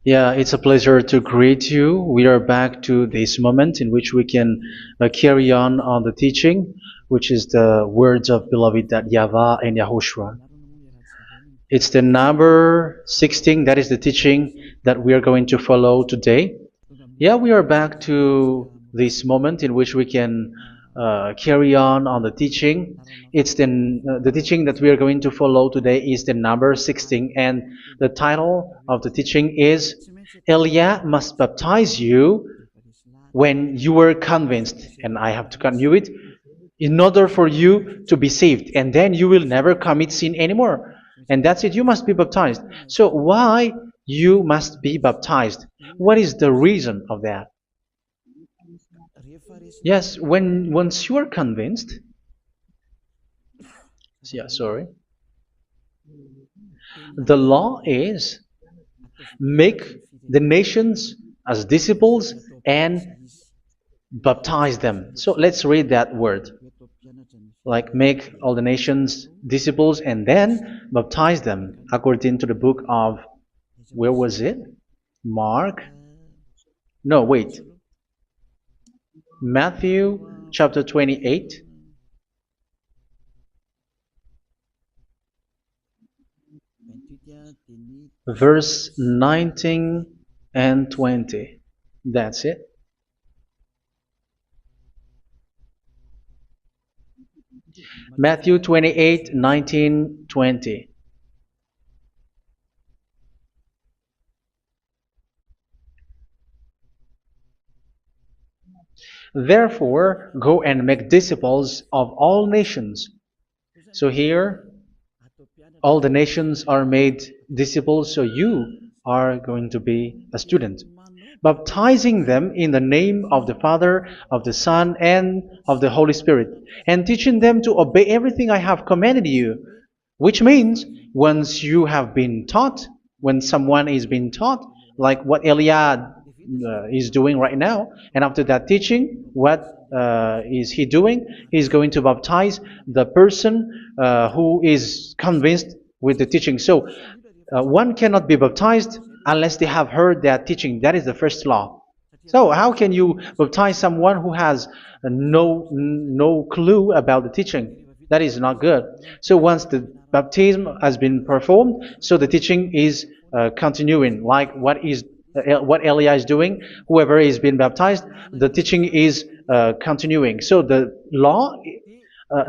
Yeah, it's a pleasure to greet you. We are back to this moment in which we can carry on the teaching, which is the words of beloved that YAHVAH and YAHOSHUA. It's the number 16, that is the teaching that we are going to follow today. Yeah, we are back to this moment in which we can carry on the teaching. It's the teaching that we are going to follow today is the number 16, and the title of the teaching is Elia must baptize you when you were convinced, and I have to continue it, in order for you to be saved, and then you will never commit sin anymore. And that's it, you must be baptized. So why you must be baptized? What is the reason of that? Yes, once you are convinced, yeah, sorry, the law is make the nations as disciples and baptize them. So let's read that word. Like make all the nations disciples and then baptize them according to the book of, where was it? Mark? No, wait. Matthew chapter 28. Verse 19 and 20. That's it. Matthew 28, 19, 20. Therefore, go and make disciples of all nations. So here, all the nations are made disciples, so you are going to be a student. Baptizing them in the name of the Father, of the Son, and of the Holy Spirit, and teaching them to obey everything I have commanded you. Which means, once you have been taught, when someone is being taught, like what Eliad is doing right now, and after that teaching, what is he doing? He's going to baptize the person who is convinced with the teaching. So one cannot be baptized unless they have heard that teaching. That is the first law. So how can you baptize someone who has no clue about the teaching? That is not good. So once the baptism has been performed, so the teaching is continuing. Like what Elijah is doing, whoever is being baptized, the teaching is continuing. So the law,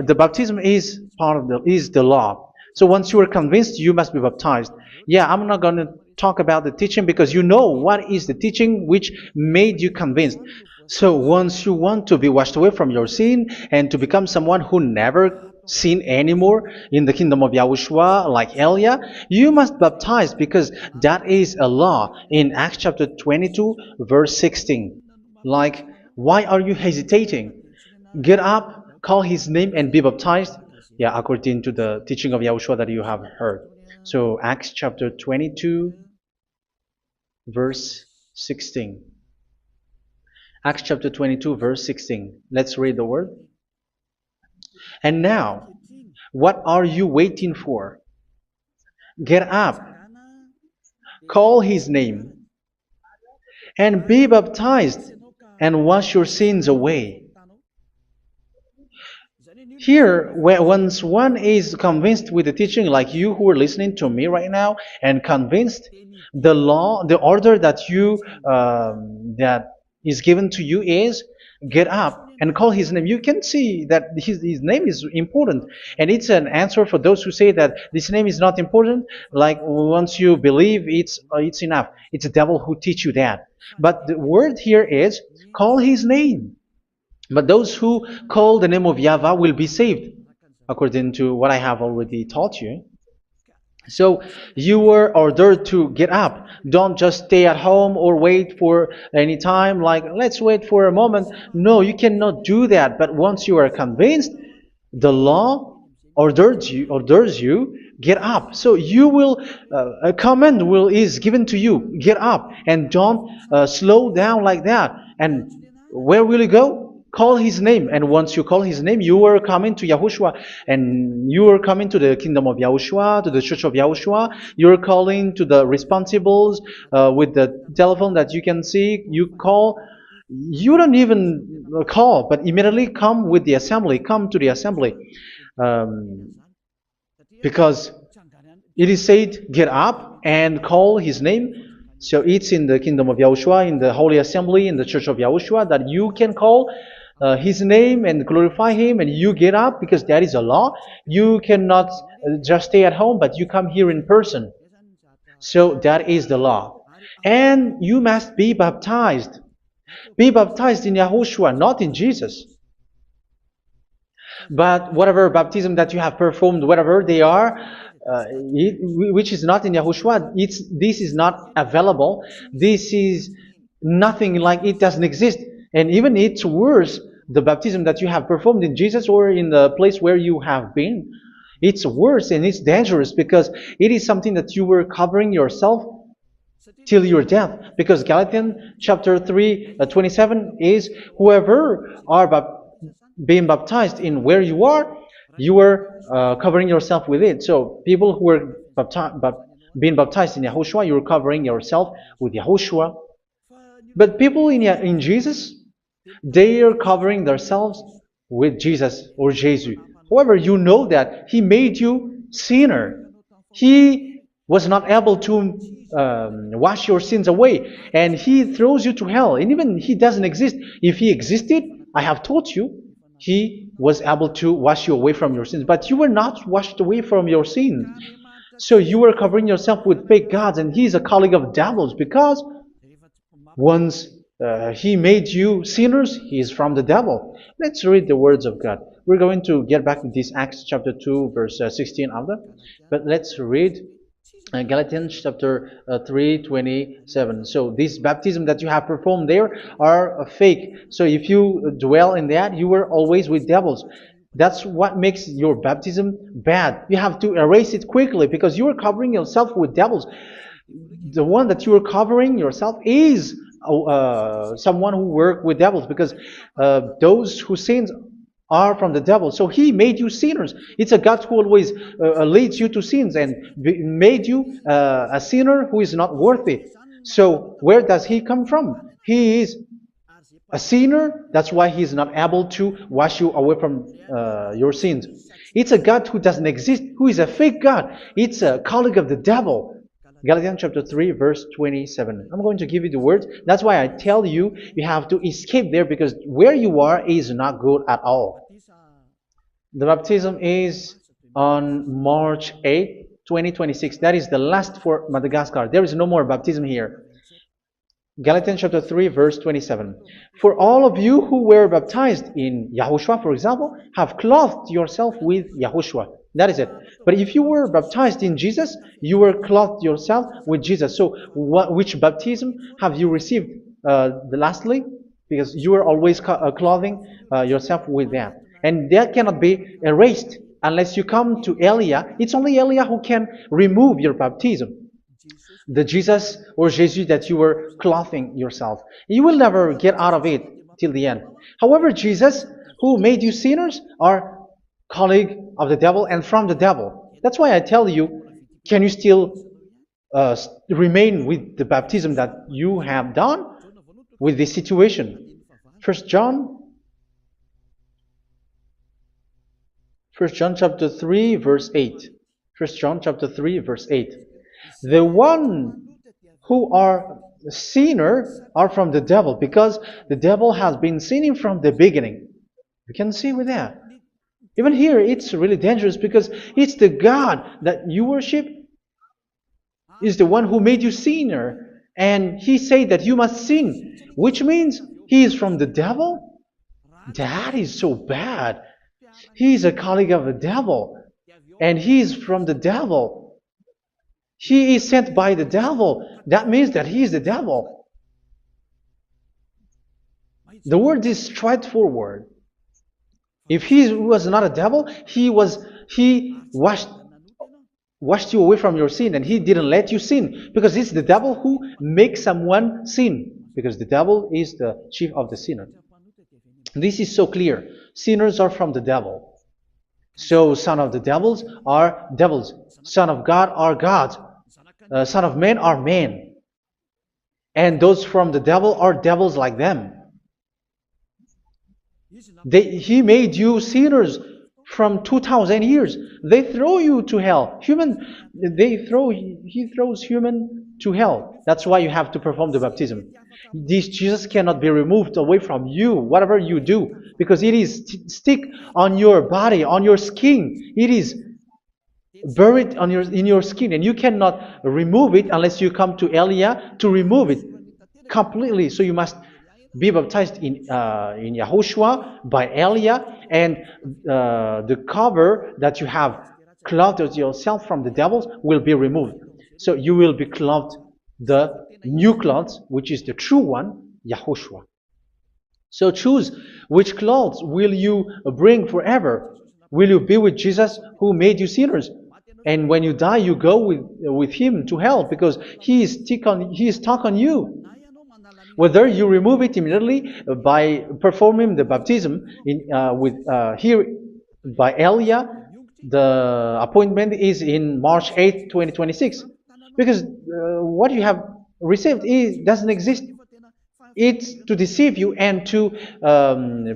the baptism is part of the law. So once you are convinced, you must be baptized. Yeah, I'm not going to talk about the teaching because you know what is the teaching which made you convinced. So once you want to be washed away from your sin and to become someone who never sin anymore in the kingdom of YAHOSHUA like Elia, you must baptize because that is a law in Acts chapter 22 verse 16. Like, why are you hesitating? Get up, call his name and be baptized. Yeah, according to the teaching of YAHOSHUA that you have heard. So Acts chapter 22 verse 16. Acts chapter 22 verse 16. Let's read the word. And now, what are you waiting for? Get up, call his name, and be baptized, and wash your sins away. Here, once one is convinced with the teaching, like you who are listening to me right now, and convinced, the law, the order that that is given to you is get up and call his name. You can see that his name is important, and it's an answer for those who say that this name is not important. Like once you believe, it's enough. It's the devil who teach you that. But the word here is call his name. But those who call the name of YAHVAH will be saved, according to what I have already taught you. So you were ordered to get up. Don't just stay at home or wait for any time, like let's wait for a moment. No, you cannot do that. But once you are convinced, the law orders you get up. So you will a command is given to you, get up, and don't slow down like that. And where will you go? call his name. And once you call his name, you are coming to Yahushua. And you are coming to the kingdom of Yahushua, to the church of Yahushua. You are calling to the responsibles with the telephone that you can see. You call. You don't even call, but immediately come with the assembly. Come to the assembly. Um, because it is said, get up and call his name. So it's in the kingdom of Yahushua, in the holy assembly, in the church of Yahushua, that you can call his name and glorify him, and you get up, because that is a law. You cannot just stay at home, but you come here in person. So that is the law. And you must be baptized. Be baptized in Yahushua, not in Jesus. But whatever baptism that you have performed, whatever they are, which is not in Yahushua, this is not available. This is nothing, like it doesn't exist. And even it's worse, the baptism that you have performed in Jesus or in the place where you have been. It's worse and it's dangerous, because it is something that you were covering yourself till your death. Because Galatians chapter 3, 27 is, whoever are being baptized in where you are covering yourself with it. So people who were being baptized in Yahushua, you're covering yourself with Yahushua. But people in Jesus, they are covering themselves with Jesus or Jesus. However, you know that He made you sinner. He was not able to wash your sins away, and He throws you to hell. And even He doesn't exist. If He existed, I have taught you, He was able to wash you away from your sins. But you were not washed away from your sins. So you were covering yourself with fake gods, and He is a colleague of devils, because once He made you sinners, He is from the devil. Let's read the words of God. We're going to get back to this Acts chapter 2, verse 16 after. But let's read Galatians chapter 3, 27. So this baptism that you have performed there are fake. So if you dwell in that, you were always with devils. That's what makes your baptism bad. You have to erase it quickly, because you are covering yourself with devils. The one that you are covering yourself is someone who works with devils, because those who sins are from the devil. So He made you sinners. It's a God who always leads you to sins, and made you a sinner who is not worthy. So where does He come from? He is a sinner. That's why He is not able to wash you away from your sins. It's a God who doesn't exist, who is a fake God. It's a colleague of the devil. Galatians chapter 3, verse 27. I'm going to give you the words. That's why I tell you, you have to escape there, because where you are is not good at all. The baptism is on March 8, 2026. That is the last for Madagascar. There is no more baptism here. Galatians chapter 3, verse 27. For all of you who were baptized in Yahushua, for example, have clothed yourself with Yahushua. That is it. But if you were baptized in Jesus, you were clothed yourself with Jesus. So which baptism have you received lastly? Because you are always clothing yourself with that. And that cannot be erased unless you come to Eliah. It's only Eliah who can remove your baptism. The Jesus or Jesus that you were clothing yourself. You will never get out of it till the end. However, Jesus, who made you sinners, are colleague of the devil and from the devil. That's why I tell you, can you still remain with the baptism that you have done with this situation? First John chapter 3, verse 8. First John chapter 3, verse 8. The one who are sinner are from the devil, because the devil has been sinning from the beginning. You can see with that. Even here, it's really dangerous, because it's the God that you worship is the one who made you sinner, and He said that you must sin, which means He is from the devil. That is so bad. He is a colleague of the devil, and He is from the devil. He is sent by the devil. That means that He is the devil. The word is straightforward. If He was not a devil, He washed you away from your sin, and He didn't let you sin, because it's the devil who makes someone sin, because the devil is the chief of the sinner. This is so clear. Sinners are from the devil. So son of the devils are devils. Son of God are gods. Son of men are men. And those from the devil are devils like them. He made you sinners from 2,000 years. They throw you to hell. He throws human to hell. That's why you have to perform the baptism. This Jesus cannot be removed away from you, whatever you do, because it is stick on your body, on your skin. It is buried in your skin, and you cannot remove it unless you come to Elia to remove it completely. So you must be baptized in YAHOSHUA by Elia, and the cover that you have clothed yourself from the devils will be removed. So you will be clothed the new clothes, which is the true one, YAHOSHUA. So choose which clothes will you bring forever. Will you be with Jesus who made you sinners? And when you die, you go with him to hell because he is stuck on you. Whether you remove it immediately by performing the baptism here by Elia, the appointment is in March 8, 2026. Because what you have received doesn't exist. It's to deceive you and to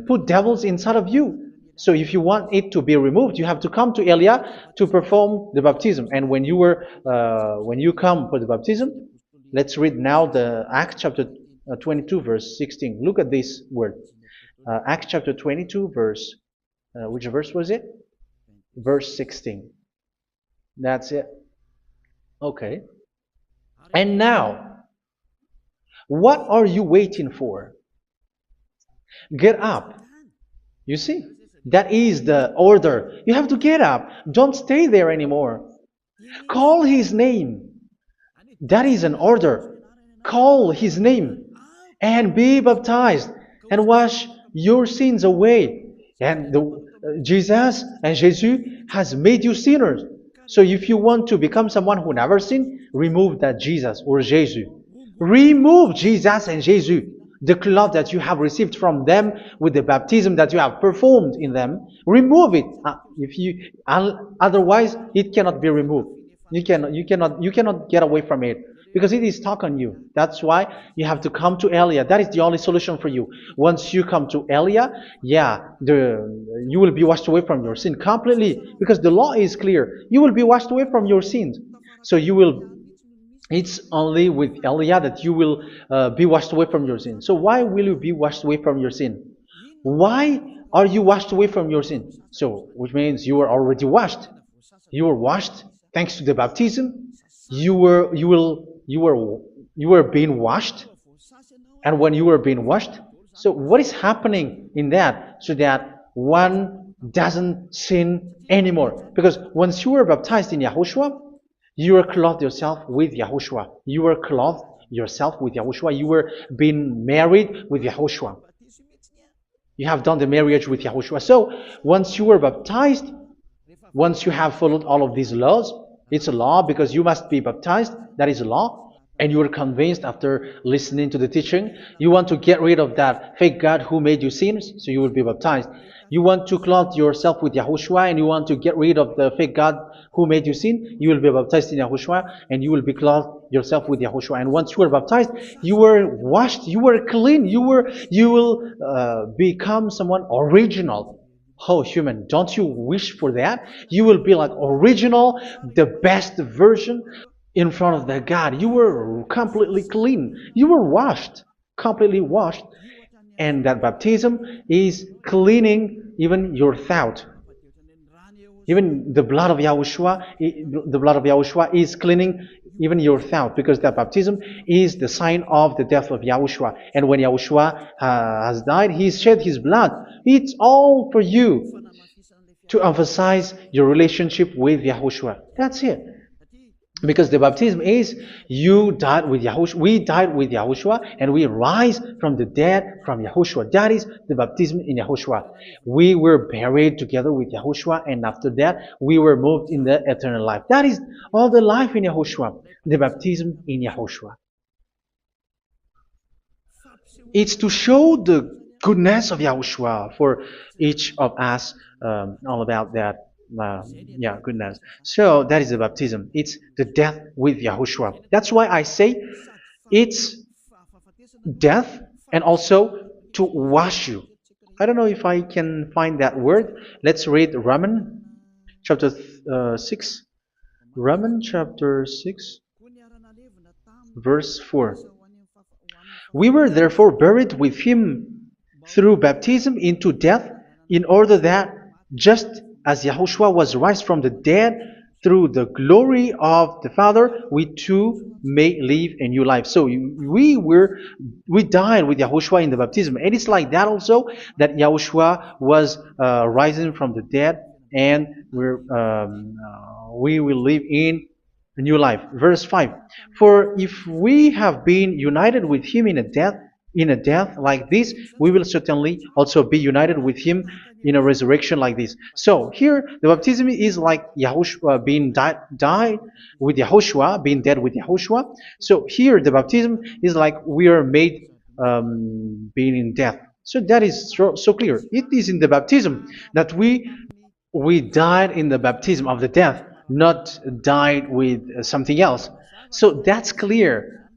put devils inside of you. So if you want it to be removed, you have to come to Elia to perform the baptism. And when you come for the baptism, let's read now the Acts chapter 22 verse 16. Look at this word. Acts chapter 22 verse, which verse was it? Verse 16. That's it. Okay. And now, what are you waiting for? Get up. You see, that is the order. You have to get up. Don't stay there anymore. Call his name. That is an order. Call his name and be baptized and wash your sins away. And Jesus has made you sinners. So if you want to become someone who never sinned, remove that Jesus or Jesus. Remove Jesus and Jesus, the cloth that you have received from them with the baptism that you have performed in them. Remove it. Otherwise, it cannot be removed. You cannot get away from it because it is stuck on you. That's why you have to come to Elia. That is the only solution for you. Once you come to Elia, you will be washed away from your sin completely because the law is clear. You will be washed away from your sins. So it's only with Elia that you will be washed away from your sin. So why will you be washed away from your sin? Why are you washed away from your sin? So, which means you are already washed. You were washed thanks to the baptism. You were being washed, and when you were being washed, so what is happening in that? So that one doesn't sin anymore. Because once you were baptized in YAHOSHUA, you were clothed yourself with YAHOSHUA. You were clothed yourself with YAHOSHUA. You were being married with YAHOSHUA. You have done the marriage with YAHOSHUA. So once you were baptized, once you have followed all of these laws, it's a law because you must be baptized. That is a law. And you are convinced after listening to the teaching, you want to get rid of that fake God who made you sinners, so you will be baptized. You want to clothe yourself with YAHOSHUA and you want to get rid of the fake God who made you sin, you will be baptized in YAHOSHUA and you will be clothed yourself with YAHOSHUA. And once you are baptized, you were washed, you were clean, you will become someone original. Oh, human, don't you wish for that? You will be like original, the best version in front of the God. You were completely clean. You were washed, completely washed. And that baptism is cleaning even your thought. Even the blood of YAHOSHUA is cleaning even your thought, because that baptism is the sign of the death of YAHOSHUA. And when YAHOSHUA has died, he shed his blood. It's all for you to emphasize your relationship with YAHOSHUA. That's it. Because the baptism is you died with YAHOSHUA, we died with YAHOSHUA, and we rise from the dead from YAHOSHUA. That is the baptism in YAHOSHUA. We were buried together with YAHOSHUA, and after that we were moved in the eternal life. That is all the life in YAHOSHUA, the baptism in YAHOSHUA. It's to show the goodness of Yahushua for each of us, all about that. Uh, yeah, goodness. So that is the baptism. It's the death with Yahushua. That's why I say it's death and also to wash you. I don't know if I can find that word. Let's read Romans chapter 6. Romans chapter 6, verse 4. We were therefore buried with him through baptism into death, in order that, just as Yahushua was raised from the dead through the glory of the Father, we too may live a new life. So we died with Yahushua in the baptism, and it's like that also that Yahushua was rising from the dead, and we will live in a new life. Verse 5. For if we have been united with him in a death like this, we will certainly also be united with him in a resurrection like this. So here the baptism is like Yahushua being died with Yahushua, being dead with Yahushua. So here the baptism is like we are made being in death. So that is so clear. It is in the baptism that we died in the baptism of the death, not died with something else. So that's clear.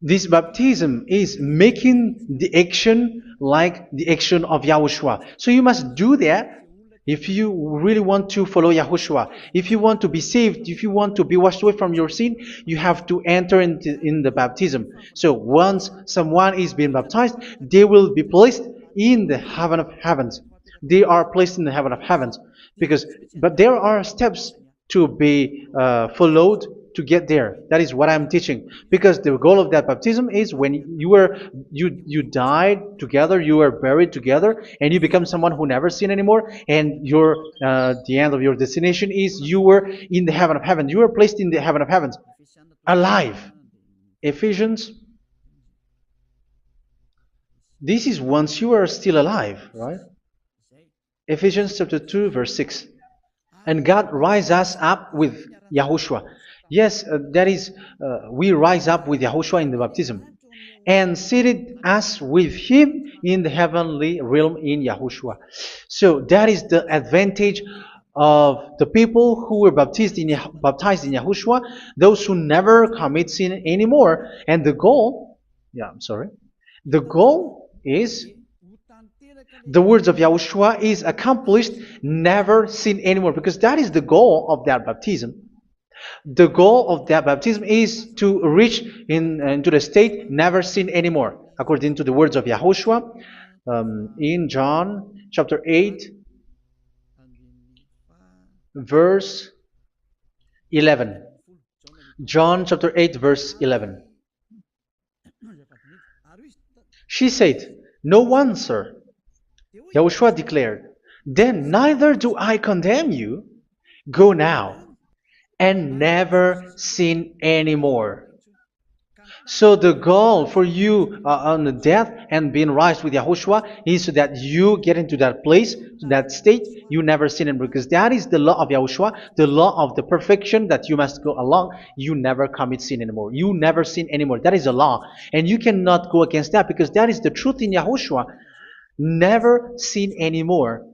This baptism is making the action like the action of Yahushua. So you must do that if you really want to follow Yahushua. If you want to be saved, if you want to be washed away from your sin, you have to enter in the baptism. So once someone is being baptized, they will be placed in the heaven of heavens. They are placed in the heaven of heavens but there are steps to be followed to get there. That is what I'm teaching. Because the goal of that baptism is when you died together, you were buried together, and you become someone who never sin anymore. And the end of your destination is you were in the heaven of heaven. You were placed in the heaven of heavens, alive. Ephesians. This is once you are still alive, right? Ephesians chapter 2, verse 6. And God rise us up with Yahushua. Yes, that is, we rise up with Yahushua in the baptism. And seated us with him in the heavenly realm in Yahushua. So that is the advantage of the people who were baptized in Yahushua, those who never commit sin anymore. And the goal, the goal is the words of Yahushua is accomplished, never sin anymore, because that is the goal of that baptism. The goal of that baptism is to reach into the state never sin anymore, according to the words of Yahushua in John chapter 8, verse 11. John chapter 8, verse 11. She said, "No one, sir." Yahushua declared, "Then neither do I condemn you. Go now and never sin anymore." So the goal for you on the death and being raised with Yahushua is so that you get into that place, to that state, you never sin anymore. Because that is the law of Yahushua, the law of the perfection that you must go along. You never commit sin anymore. You never sin anymore. That is a law. And you cannot go against that because that is the truth in Yahushua. Never sin anymore.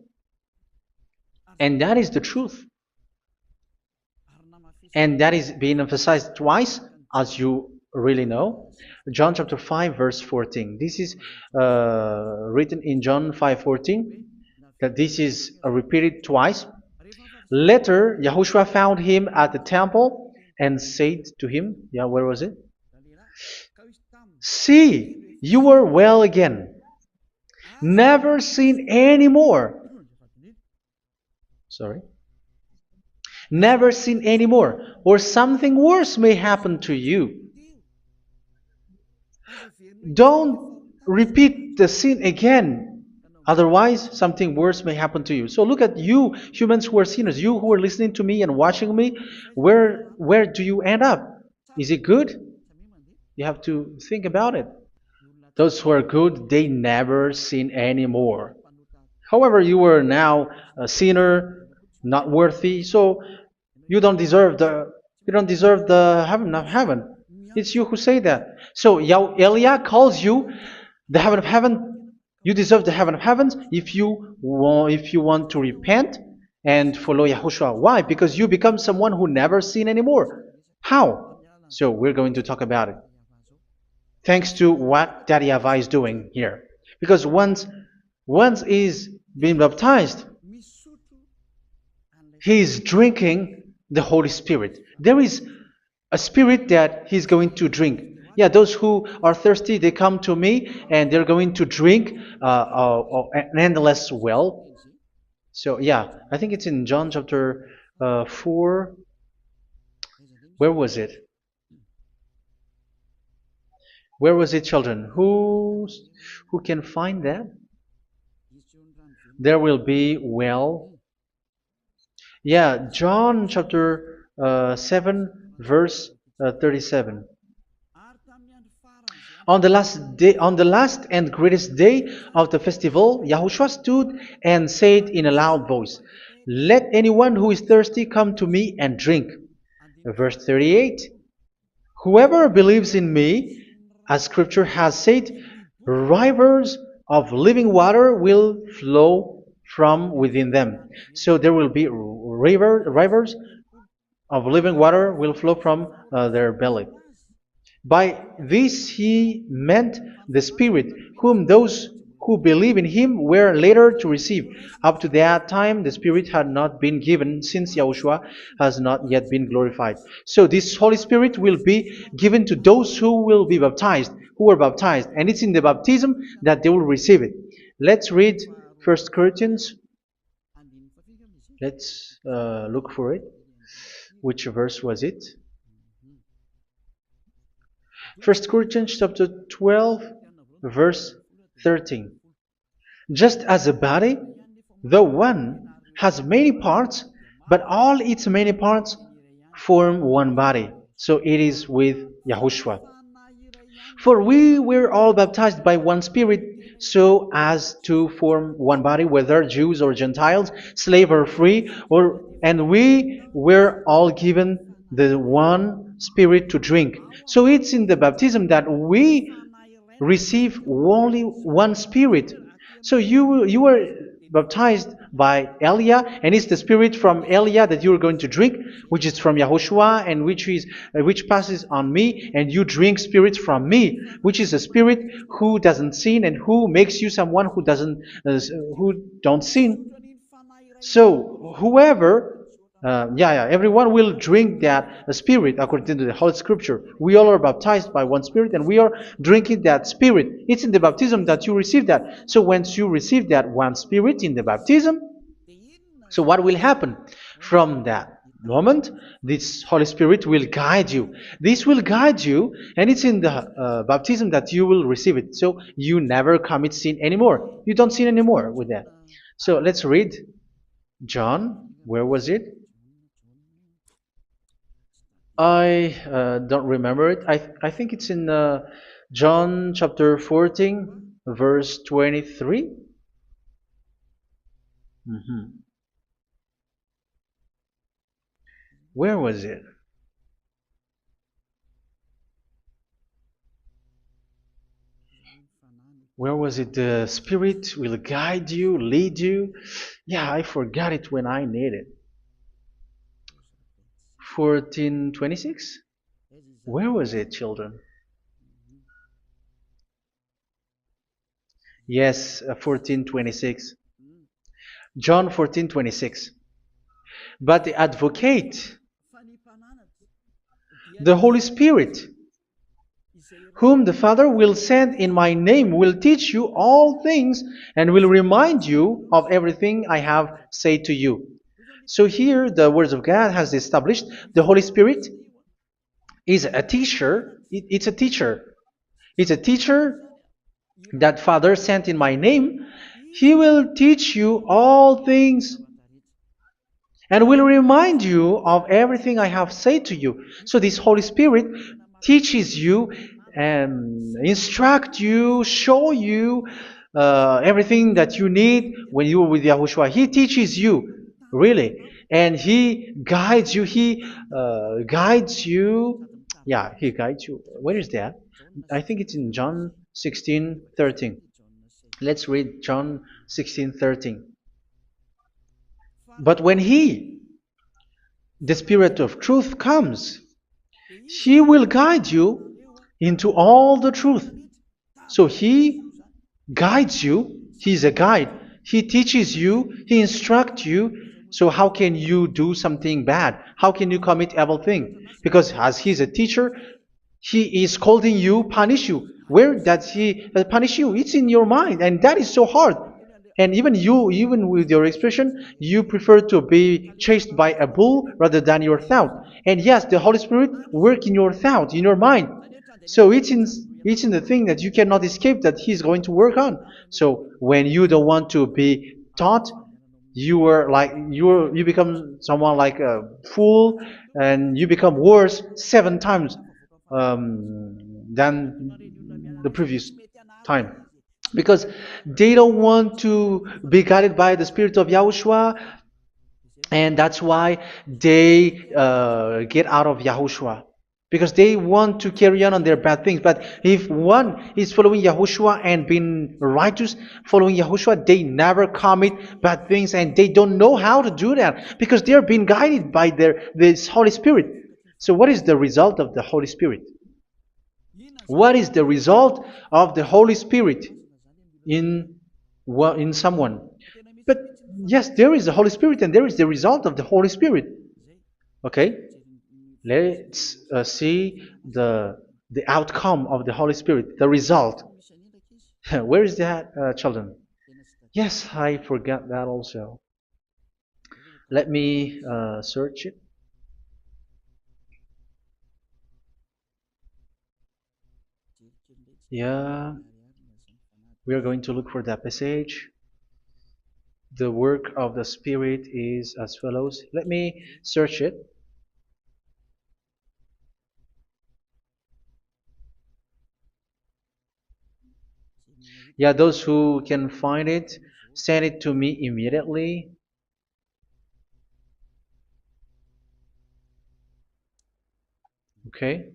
And that is the truth. And that is being emphasized twice, as you really know. John chapter 5, verse 14. This is written in John 5:14, that this is repeated twice. Later, Yahushua found him at the temple and said to him, where was it? "See, you are well again. Never sin anymore." Never sin anymore, or something worse may happen to you. Don't repeat the sin again. Otherwise, something worse may happen to you. So look at you, humans who are sinners, you who are listening to me and watching me. Where do you end up? Is it good? You have to think about it. Those who are good, they never sin anymore. However, you are now a sinner, not worthy, so you don't deserve the heaven of heaven. It's you who say that. So Eliah calls you the heaven of heaven. You deserve the heaven of heavens if you want to repent and follow Yahushua. Why? Because you become someone who never sin anymore. How? So we're going to talk about it. Thanks to what Daddy YAHVAH is doing here. Because once he's been baptized, he's drinking the Holy Spirit. There is a spirit that he's going to drink. Yeah, those who are thirsty, they come to me and they're going to drink an endless well. So yeah, I think it's in John chapter 4. Where was it? Where was it, children? Who can find that? There will be well. Yeah, John chapter 7, verse 37. On the last and greatest day of the festival, Yahushua stood and said in a loud voice, "Let anyone who is thirsty come to me and drink." Verse 38. Whoever believes in me, as scripture has said, rivers of living water will flow from within them. So there will be rivers of living water will flow from their belly. By this he meant the Spirit, whom those who believe in him were later to receive. Up to that time, the Spirit had not been given, since Yahushua has not yet been glorified. So this Holy Spirit will be given to those who will be baptized, who are baptized. And it's in the baptism that they will receive it. Let's read 1 Corinthians. Let's look for it. Which verse was it? 1 Corinthians chapter 12, verse 13. Just as a body, though one, has many parts, but all its many parts form one body. So it is with Yahushua. For we were all baptized by one Spirit, so as to form one body, whether Jews or Gentiles, slave or free, and we were all given the one Spirit to drink. So it's in the baptism that we receive only one Spirit. So you were baptized by Elia, and it's the Spirit from Elia that you are going to drink, which is from Yahushua, and which passes on me, and you drink Spirit from me, which is a Spirit who doesn't sin and who makes you someone who don't sin. So whoever everyone will drink that Spirit according to the Holy Scripture. We all are baptized by one Spirit, and we are drinking that Spirit. It's in the baptism that you receive that. So once you receive that one Spirit in the baptism, so what will happen? From that moment, this Holy Spirit will guide you. This will guide you, and it's in the baptism that you will receive it. So you never commit sin anymore. You don't sin anymore with that. So let's read John. Where was it? I don't remember it. I think it's in John chapter 14, verse 23. Where was it? Where was it? The Spirit will guide you, lead you. Yeah, I forgot it when I need it. 14:26? Where was it, children? Yes, 14:26. John 14:26. But the advocate, the Holy Spirit, whom the Father will send in my name, will teach you all things and will remind you of everything I have said to you. So here the words of God has established the Holy Spirit is a teacher. It's a teacher. It's a teacher that Father sent in my name. He will teach you all things and will remind you of everything I have said to you. So this Holy Spirit teaches you and instruct you, show you everything that you need when you are with Yahushua. He teaches you, really. And He guides you. He guides you. Yeah, He guides you. Where is that? I think it's in John 16:13. Let's read John 16:13. But when He, the Spirit of truth, comes, He will guide you into all the truth. So He guides you. He's a guide. He teaches you. He instructs you. So how can you do something bad? How can you commit evil thing? Because as He's a teacher, He is scolding you, punish you. Where does He punish you? It's in your mind, and that is so hard. And even you, even with your expression, you prefer to be chased by a bull rather than your thought. And yes, the Holy Spirit work in your thought, in your mind. So it's in the thing that you cannot escape that He's going to work on. So when you don't want to be taught, you become someone like a fool, and you become worse 7 times than the previous time, because they don't want to be guided by the Spirit of Yahushua, and that's why they get out of Yahushua, because they want to carry on their bad things. But if one is following Yahushua and being righteous, following Yahushua, they never commit bad things, and they don't know how to do that because they are being guided by this Holy Spirit. So what is the result of the Holy Spirit? What is the result of the Holy Spirit in in someone? But yes, there is the Holy Spirit, and there is the result of the Holy Spirit. Okay, let's see the outcome of the Holy Spirit, the result. Where is that, children? Yes, I forgot that also. Let me search it. Yeah, we are going to look for that passage. The work of the Spirit is as follows. Let me search it. Yeah, those who can find it, send it to me immediately. Okay.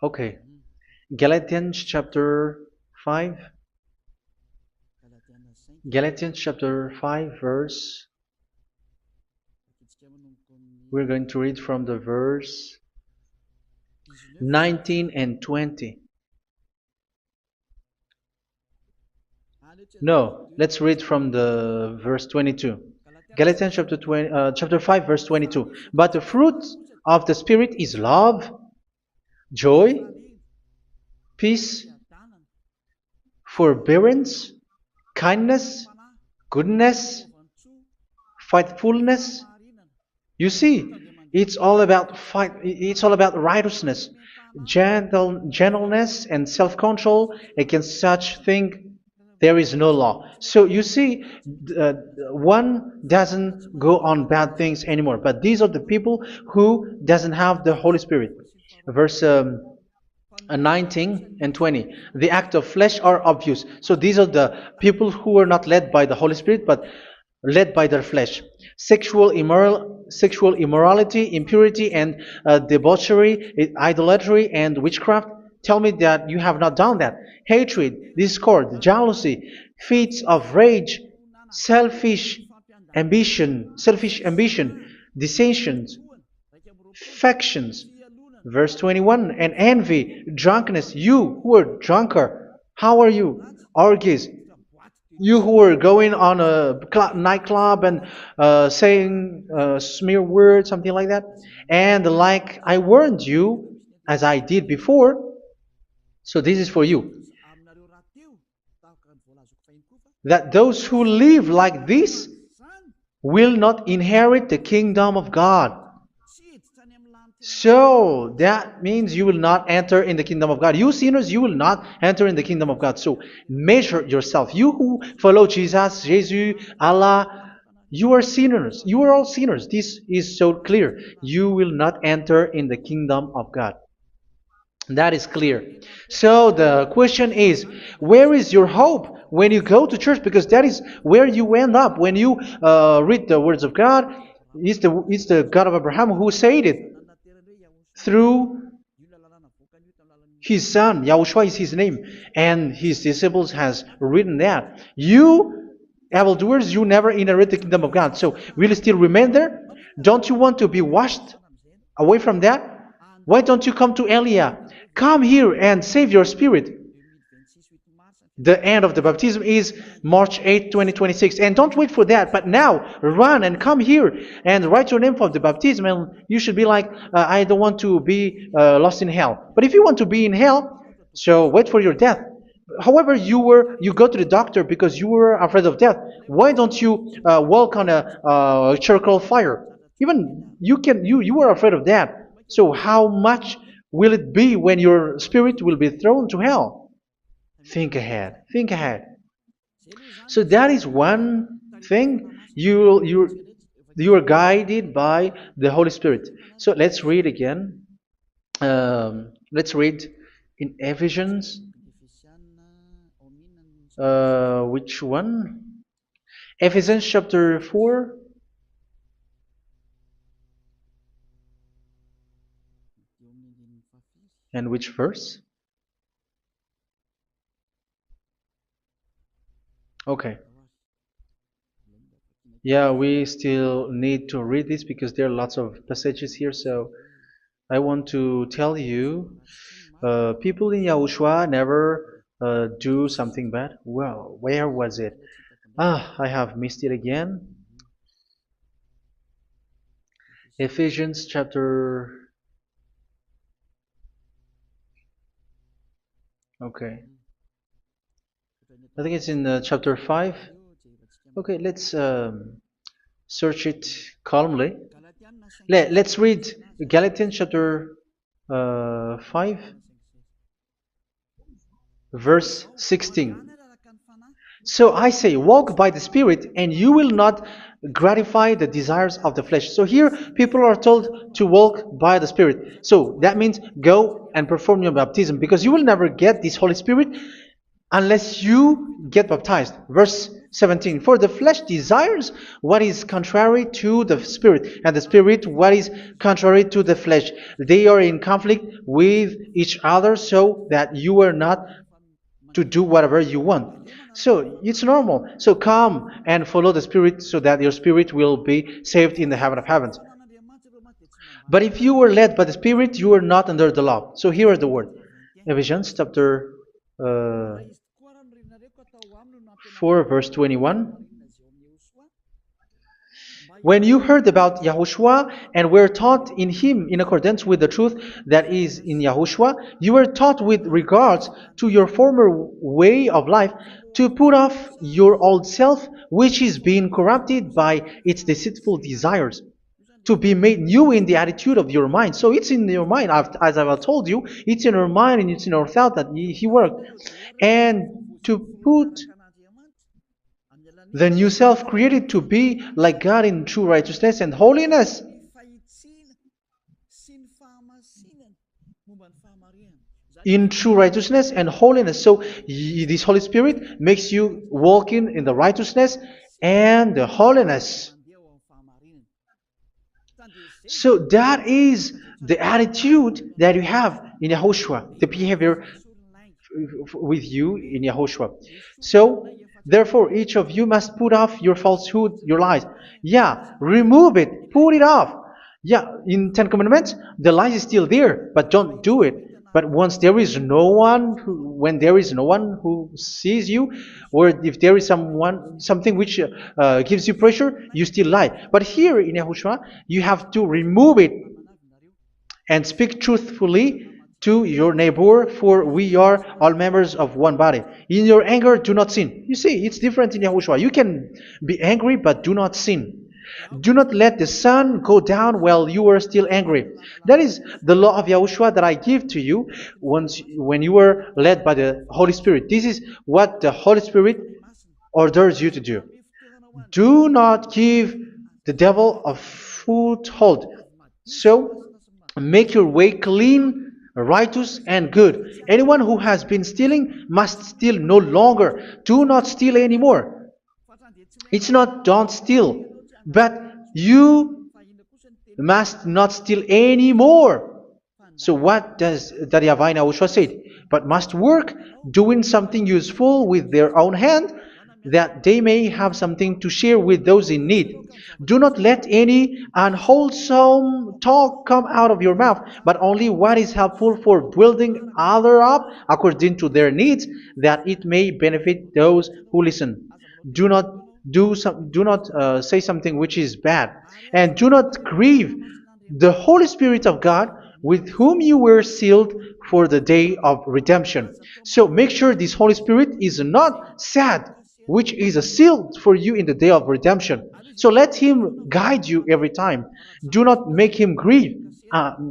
Okay. Galatians chapter 5. Galatians chapter 5 verse. We're going to read from the verse 19 and 20. No, let's read from the verse 22. Galatians chapter 5 verse 22. But the fruit of the Spirit is love, joy, peace, forbearance, kindness, goodness, faithfulness. You see, it's all about fight. It's all about righteousness, gentleness, and self-control. Against such thing, there is no law. So you see, uh, one doesn't go on bad things anymore. But these are the people who doesn't have the Holy Spirit. Verse 19 and 20. The act of flesh are obvious. So these are the people who are not led by the Holy Spirit, but led by their flesh. Sexual immorality, impurity, and debauchery, idolatry, and witchcraft. Tell me that you have not done that. Hatred, discord, jealousy, fits of rage, selfish ambition, dissensions, factions. Verse 21, and envy, drunkenness. You who are drunker, how are you? Orgies. You who are going on a nightclub and saying smear words, something like that. And like I warned you, as I did before, so this is for you, that those who live like this will not inherit the kingdom of God. So that means you will not enter in the kingdom of God. You sinners, you will not enter in the kingdom of God. So measure yourself. You who follow Jesus, Allah, you are sinners. You are all sinners. This is so clear. You will not enter in the kingdom of God. That is clear. So the question is, where is your hope when you go to church? Because that is where you end up when you read the words of God. It's the God of Abraham who said it through His son, Yahushua is his name, and his disciples has written that. You, evildoers, you never inherit the kingdom of God. So will you still remain there? Don't you want to be washed away from that? Why don't you come to Elia? Come here and save your spirit. The end of the baptism is March 8th, 2026. And don't wait for that, but now run and come here and write your name for the baptism. And you should be like, I don't want to be lost in hell. But if you want to be in hell, so wait for your death. However, you go to the doctor because you were afraid of death. Why don't you walk on a charcoal fire? Even you were afraid of that. So how much will it be when your spirit will be thrown to hell? Think ahead. Think ahead. So that is one thing. You are guided by the Holy Spirit. So let's read again. Let's read in Ephesians. Which one? Ephesians chapter 4. And which verse? Okay. Yeah, we still need to read this because there are lots of passages here. So I want to tell you, people in Yahushua never do something bad. Well, where was it? I have missed it again. Ephesians chapter. Okay. I think it's in chapter 5. Okay, let's search it calmly. Let's read Galatians chapter 5, verse 16. So I say, walk by the Spirit, and you will not gratify the desires of the flesh. So here, people are told to walk by the Spirit. So that means go and perform your baptism, because you will never get this Holy Spirit unless you get baptized. Verse 17. For the flesh desires what is contrary to the Spirit, and the Spirit what is contrary to the flesh. They are in conflict with each other, so that you are not to do whatever you want. So it's normal. So come and follow the Spirit so that your spirit will be saved in the heaven of heavens. But if you were led by the Spirit, you are not under the law. So here are the word. Ephesians chapter 4 verse 21. When you heard about Yahushua and were taught in him in accordance with the truth that is in Yahushua, you were taught with regards to your former way of life to put off your old self, which is being corrupted by its deceitful desires, to be made new in the attitude of your mind. So it's in your mind, as I've told you, it's in our mind and it's in our thought that he worked. And to put the new self created to be like God in true righteousness and holiness. In true righteousness and holiness. So this Holy Spirit makes you walk in the righteousness and the holiness. So that is the attitude that you have in Yahushua, the behavior with you in Yahushua. So therefore, each of you must put off your falsehood, your lies. Yeah, remove it, put it off. Yeah, in Ten Commandments, the lies is still there, but don't do it. But once there is no one, when there is no one who sees you, or if there is something which gives you pressure, you still lie. But here in Yahushua, you have to remove it and speak truthfully to your neighbor, for we are all members of one body. In your anger, do not sin. You see, it's different in Yahushua. You can be angry, but do not sin. Do not let the sun go down while you are still angry. That is the law of Yahushua that I give to you when you were led by the Holy Spirit. This is what the Holy Spirit orders you to do. Do not give the devil a foothold. So, make your way clean, righteous, and good. Anyone who has been stealing must steal no longer. Do not steal anymore. It's not don't steal, but you must not steal anymore. So what does the YAHVAH in YAHOSHUA say? But must work doing something useful with their own hand, that they may have something to share with those in need. Do not let any unwholesome talk come out of your mouth, but only what is helpful for building other up according to their needs, that it may benefit those who listen. Do not do not say something which is bad, and do not grieve the Holy Spirit of God, with whom you were sealed for the day of redemption. So make sure this Holy Spirit is not sad, which is a seal for you in the day of redemption. So let Him guide you every time. Do not make Him grieve.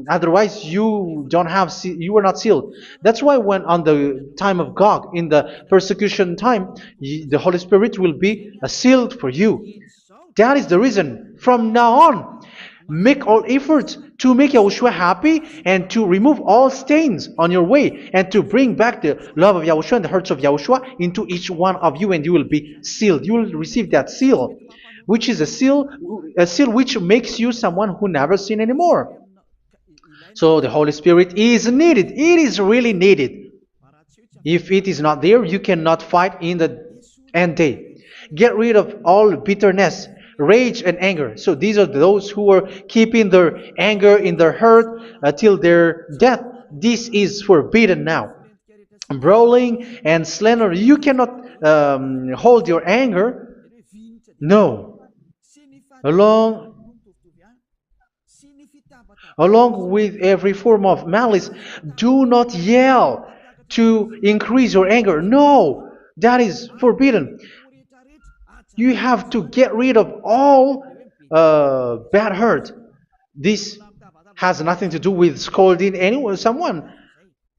Otherwise, you are not sealed. That's why when on the time of God, in the persecution time, the Holy Spirit will be a sealed for you. That is the reason. From now on, make all efforts to make Yahushua happy and to remove all stains on your way and to bring back the love of Yahushua and the hearts of Yahushua into each one of you, and you will be sealed. You will receive that seal, which is a seal which makes you someone who never sin anymore. So the Holy Spirit is needed. It is really needed. If it is not there, you cannot fight in the end day. Get rid of all bitterness, rage, and anger. So these are those who are keeping their anger in their heart until their death. This is forbidden now. Brawling and slander. You cannot hold your anger. No. Along Along with every form of malice, do not yell to increase your anger. No, that is forbidden. You have to get rid of all bad hurt. This has nothing to do with scolding anyone, someone.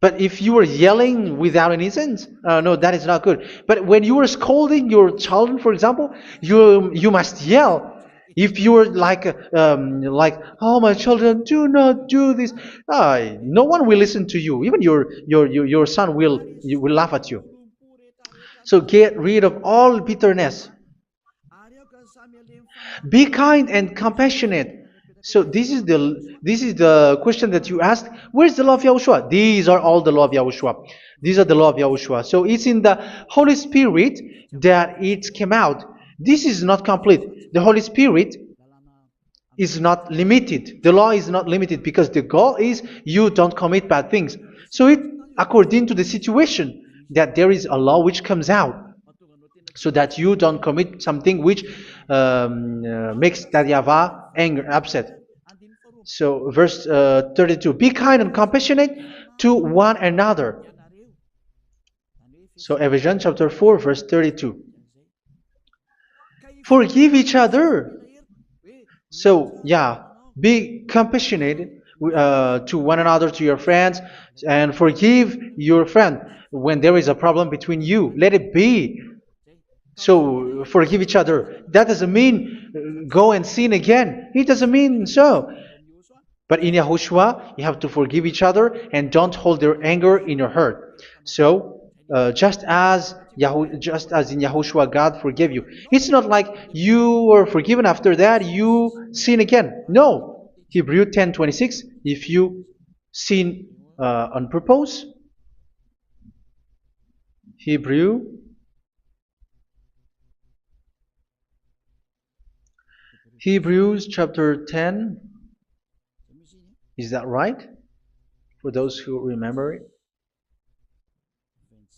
But if you are yelling without any sense, no, that is not good. But when you are scolding your children, for example, you must yell. If you are like, oh my children, do not do this, no one will listen to you. Even your son will laugh at you. So get rid of all bitterness. Be kind and compassionate. So this is the question that you asked. Where's the law of Yahushua? These are all the law of Yahushua. These are the law of Yahushua. So it's in the Holy Spirit that it came out. This is not complete. The Holy Spirit is not limited. The law is not limited because the goal is you don't commit bad things. So it according to the situation that there is a law which comes out, so that you don't commit something which makes that YAHVAH angry, upset. So verse 32, be kind and compassionate to one another. So Ephesians chapter 4 verse 32. Forgive each other. So yeah, be compassionate to one another, to your friends, and forgive your friend when there is a problem between you. Let it be. So forgive each other. That doesn't mean go and sin again. It doesn't mean so. But in Yahushua, you have to forgive each other and don't hold their anger in your heart. So just as in Yahushua, God forgive you. It's not like you were forgiven after that you sin again. No. Hebrew 10:26. If you sin on purpose, Hebrews chapter 10. Is that right? For those who remember it?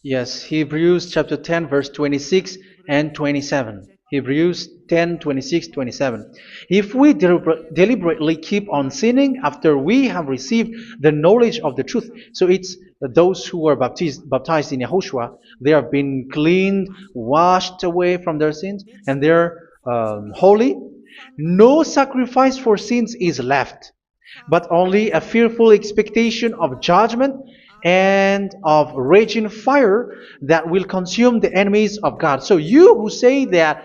Yes, Hebrews chapter 10 verse 26 and 27. Hebrews 10, 26, 27. If we deliberately keep on sinning after we have received the knowledge of the truth, so it's those who are baptized in Yahushua, they have been cleaned, washed away from their sins, and they're holy. No sacrifice for sins is left, but only a fearful expectation of judgment and of raging fire that will consume the enemies of God. So you who say that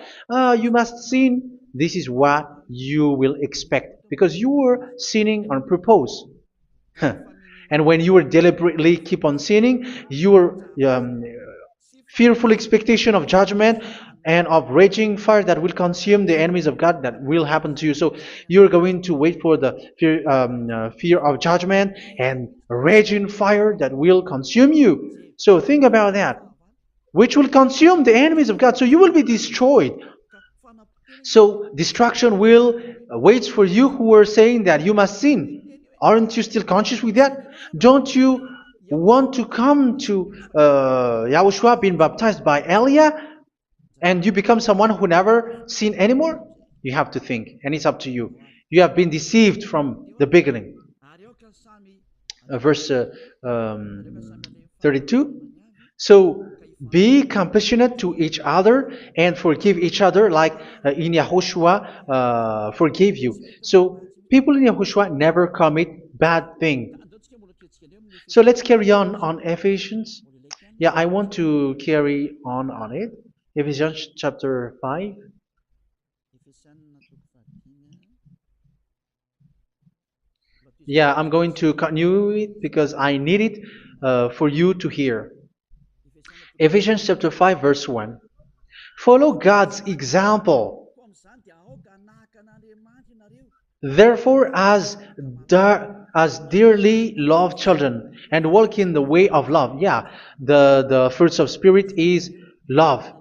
you must sin, this is what you will expect, because you were sinning on purpose. And when you were deliberately keep on sinning, you were fearful expectation of judgment and of raging fire that will consume the enemies of God that will happen to you. So you're going to wait for the fear of judgment and raging fire that will consume you. So think about that, which will consume the enemies of God. So you will be destroyed. So destruction will wait for you who are saying that you must sin. Aren't you still conscious with that? Don't you want to come to Yahushua being baptized by Elia and you become someone who never sin anymore? You have to think, and it's up to you. You have been deceived from the beginning. Verse 32. So be compassionate to each other and forgive each other like in Yahushua forgave you. So people in Yahushua never commit bad thing. So let's carry on Ephesians. Yeah, I want to carry on it. Ephesians chapter 5. Yeah, I'm going to continue it because I need it for you to hear. Ephesians chapter 5 verse 1. Follow God's example. Therefore, as dearly loved children, and walk in the way of love. Yeah, the fruits of spirit is love.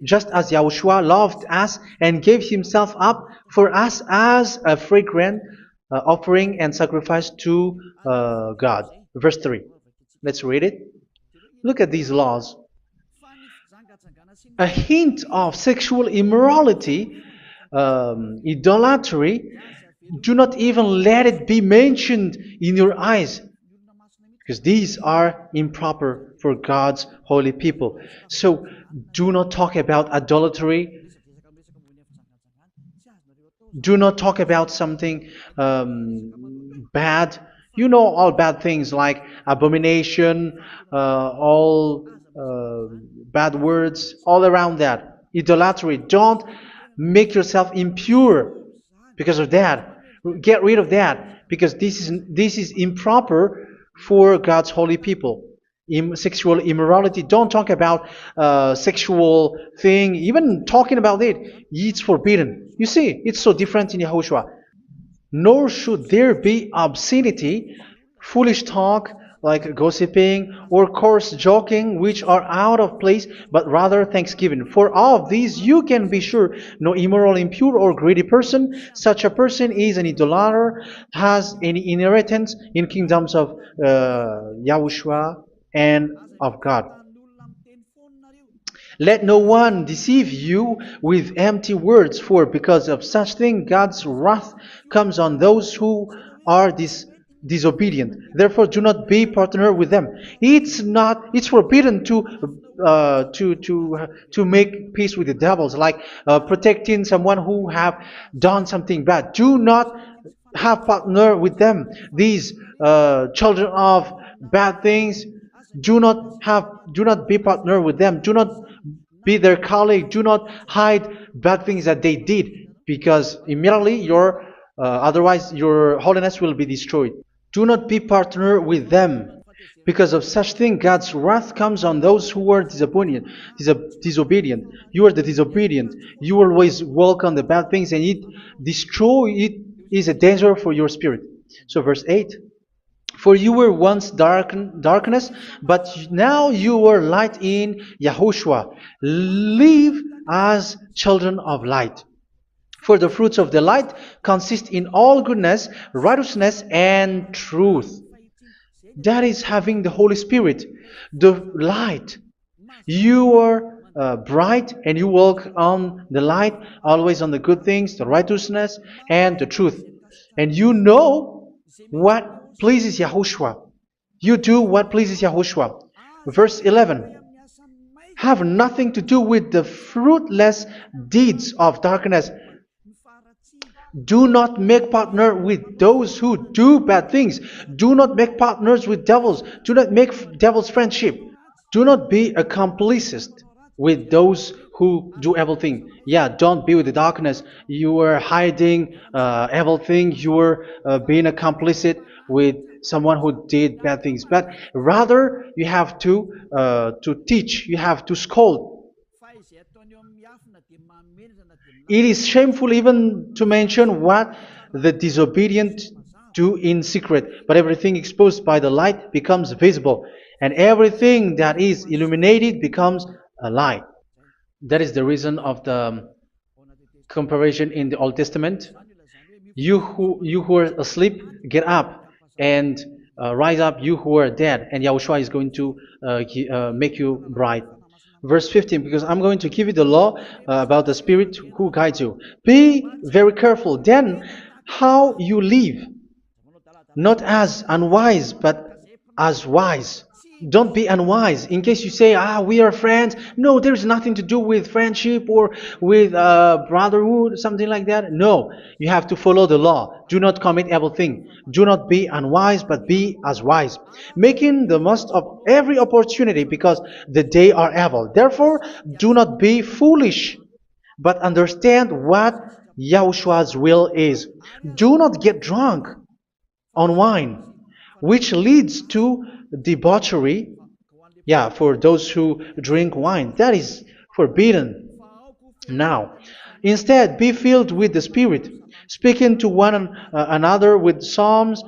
Just as Yahushua loved us and gave himself up for us as a fragrant offering and sacrifice to God. Verse 3. Let's read it. Look at these laws. A hint of sexual immorality, idolatry, do not even let it be mentioned in your eyes, because these are improper for God's holy people. So do not talk about idolatry. Do not talk about something bad. You know all bad things like abomination, all bad words, all around that. Idolatry. Don't make yourself impure because of that. Get rid of that because this is improper for God's holy people. Sexual immorality. Don't talk about sexual thing. Even talking about it, it's forbidden. You see, it's so different in Yahushua. Nor should there be obscenity, foolish talk like gossiping or coarse joking, which are out of place, but rather thanksgiving. For of these you can be sure: no immoral, impure, or greedy person, such a person is an idolater, has any inheritance in kingdoms of Yahushua and of God. Let no one deceive you with empty words, for because of such thing God's wrath comes on those who are disobedient. Therefore, do not be partner with them. It's forbidden to make peace with the devils, like protecting someone who have done something bad. Do not have partner with them. These children of bad things, do not be partner with them. Do not be their colleague. Do not hide bad things that they did, because immediately otherwise your holiness will be destroyed. Do not be partner with them. Because of such thing, God's wrath comes on those who are disobedient. You are the disobedient. You always walk on the bad things, and it is a danger for your spirit. So verse 8. For you were once darkness, but now you are light in Yahushua. Live as children of light. For the fruits of the light consist in all goodness, righteousness, and truth. That is having the Holy Spirit, the light. You are bright and you walk on the light, always on the good things, the righteousness, and the truth. And you know what pleases Yahushua. You do what pleases Yahushua. Verse 11. Have nothing to do with the fruitless deeds of darkness. Do not make partner with those who do bad things. Do not make partners with devils. Do not make devil's friendship. Do not be accomplices with those who do evil thing. Yeah, don't be with the darkness. You are hiding evil thing. You are being a complicit with someone who did bad things, but rather you have to teach, you have to scold. It is shameful even to mention what the disobedient do in secret, but everything exposed by the light becomes visible, and everything that is illuminated becomes a light. That is the reason of the comparison in the Old Testament. You who are asleep, get up and rise up, you who are dead, and Yahushua is going to make you bright. Verse 15, because I'm going to give you the law about the Spirit who guides you. Be very careful then how you live, not as unwise, but as wise. Don't be unwise. In case you say, we are friends. No, there's nothing to do with friendship or with brotherhood, something like that. No, you have to follow the law. Do not commit evil thing. Do not be unwise, but be as wise, making the most of every opportunity, because the day are evil. Therefore, do not be foolish, but understand what Yahushua's will is. Do not get drunk on wine, which leads to debauchery. Yeah, for those who drink wine, that is forbidden now. Instead, be filled with the Spirit, speaking to one another with psalms,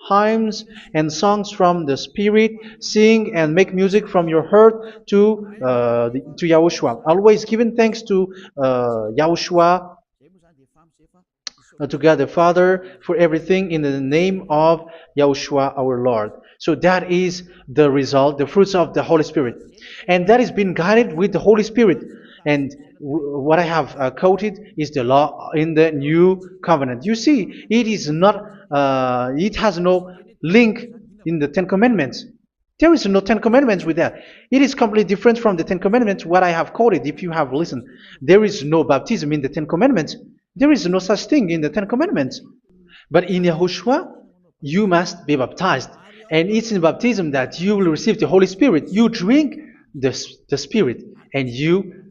hymns, and songs from the Spirit. Sing and make music from your heart to Yahushua. Always giving thanks to Yahushua, to God the Father, for everything in the name of Yahushua our Lord. So that is the result, the fruits of the Holy Spirit. And that is being guided with the Holy Spirit. And what I have quoted is the law in the new covenant. You see, it is not, it has no link in the Ten Commandments. There is no Ten Commandments with that. It is completely different from the Ten Commandments, what I have quoted, if you have listened. There is no baptism in the Ten Commandments. There is no such thing in the Ten Commandments. But in Yahushua, you must be baptized. And it's in baptism that you will receive the Holy Spirit. You drink the Spirit, and you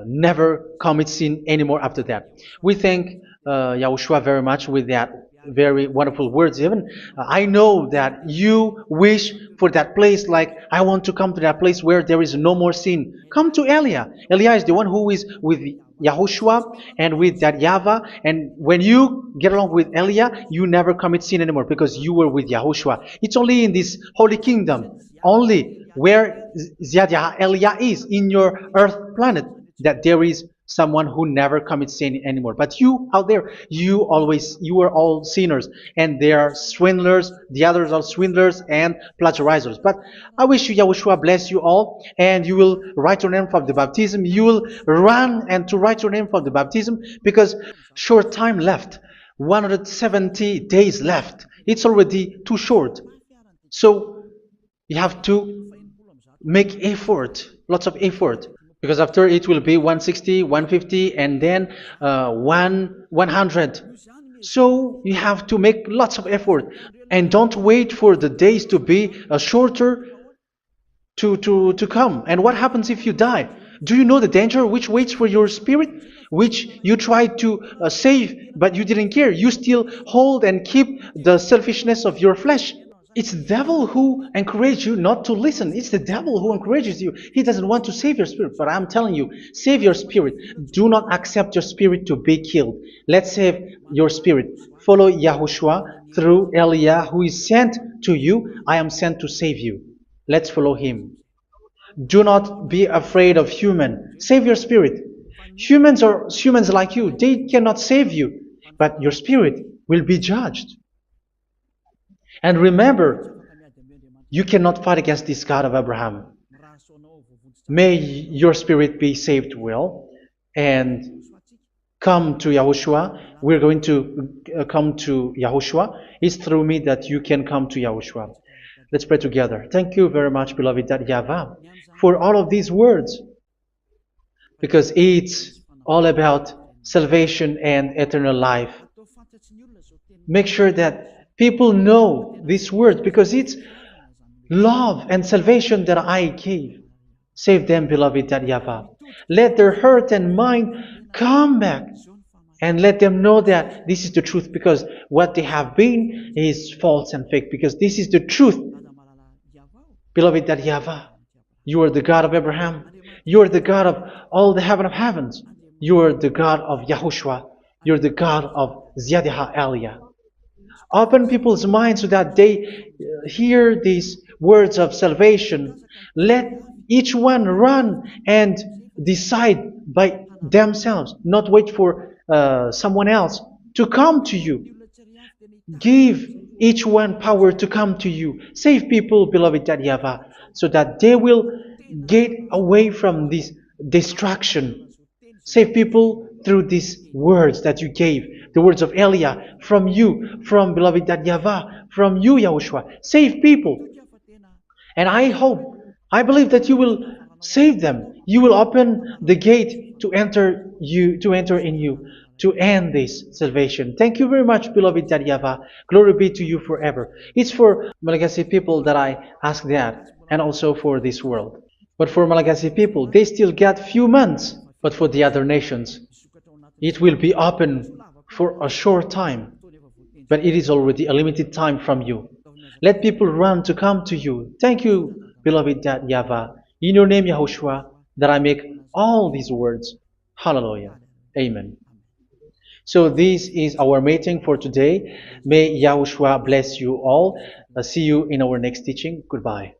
never commit sin anymore after that. We thank Yahushua very much with that very wonderful words. Even I know that you wish for that place, like I want to come to that place where there is no more sin. Come to Elia. Elia is the one who is with Yahushua and with that YAHVAH, and when you get along with Elia, you never commit sin anymore because you were with Yahushua. It's only in this holy kingdom, only where Ziad Elia is, in your earth planet, that there is someone who never commits sin anymore. But you out there, you are all sinners, and they are swindlers. The others are swindlers and plagiarizers. But I wish you, Yahushua, bless you all, and you will write your name for the baptism. You will run and to write your name for the baptism, because short time left, 170 days left. It's already too short. So you have to make effort, lots of effort, because after it will be 160, 150, and then 100. So you have to make lots of effort, and don't wait for the days to be shorter to come. And what happens if you die? Do you know the danger which waits for your spirit, which you tried to save, but you didn't care? You still hold and keep the selfishness of your flesh. It's the devil who encourages you not to listen. It's the devil who encourages you. He doesn't want to save your spirit. But I'm telling you, save your spirit. Do not accept your spirit to be killed. Let's save your spirit. Follow Yahushua through Elia, who is sent to you. I am sent to save you. Let's follow him. Do not be afraid of human. Save your spirit. Humans are humans like you. They cannot save you. But your spirit will be judged. And remember, you cannot fight against this God of Abraham. May your spirit be saved well and come to Yahushua. We're going to come to Yahushua. It's through me that you can come to Yahushua. Let's pray together. Thank you very much, beloved YAHVAH, for all of these words, because it's all about salvation and eternal life. Make sure that people know these words, because it's love and salvation that I gave. Save them, beloved YAHVAH. Let their heart and mind come back And let them know that this is the truth, because what they have been is false and fake, because this is the truth. Beloved, that YAHVAH, you are the God of Abraham. You are the God of all the heaven of heavens. You are the God of YAHOSHUA. You are the God of Ziyadha Aliyah. Open people's minds so that they hear these words of salvation. Let each one run and decide by themselves, not wait for someone else to come to you. Give each one power to come to you. Save people, beloved YAHVAH, so that they will get away from this distraction. Save people through these words that you gave, the words of Elia, from you, from beloved YAHVAH, from you, Yahushua. Save people. And I hope, I believe that you will save them. You will open the gate to enter in you, to end this salvation. Thank you very much, beloved YAHVAH. Glory be to you forever. It's for Malagasy people that I ask that, and also for this world. But for Malagasy people, they still got few months. But for the other nations, it will be open for a short time. But it is already a limited time from you. Let people run to come to you. Thank you, beloved YAHVAH. In your name, Yahushua, that I make all these words. Hallelujah. Amen. So this is our meeting for today. May Yahushua bless you all. See you in our next teaching. Goodbye.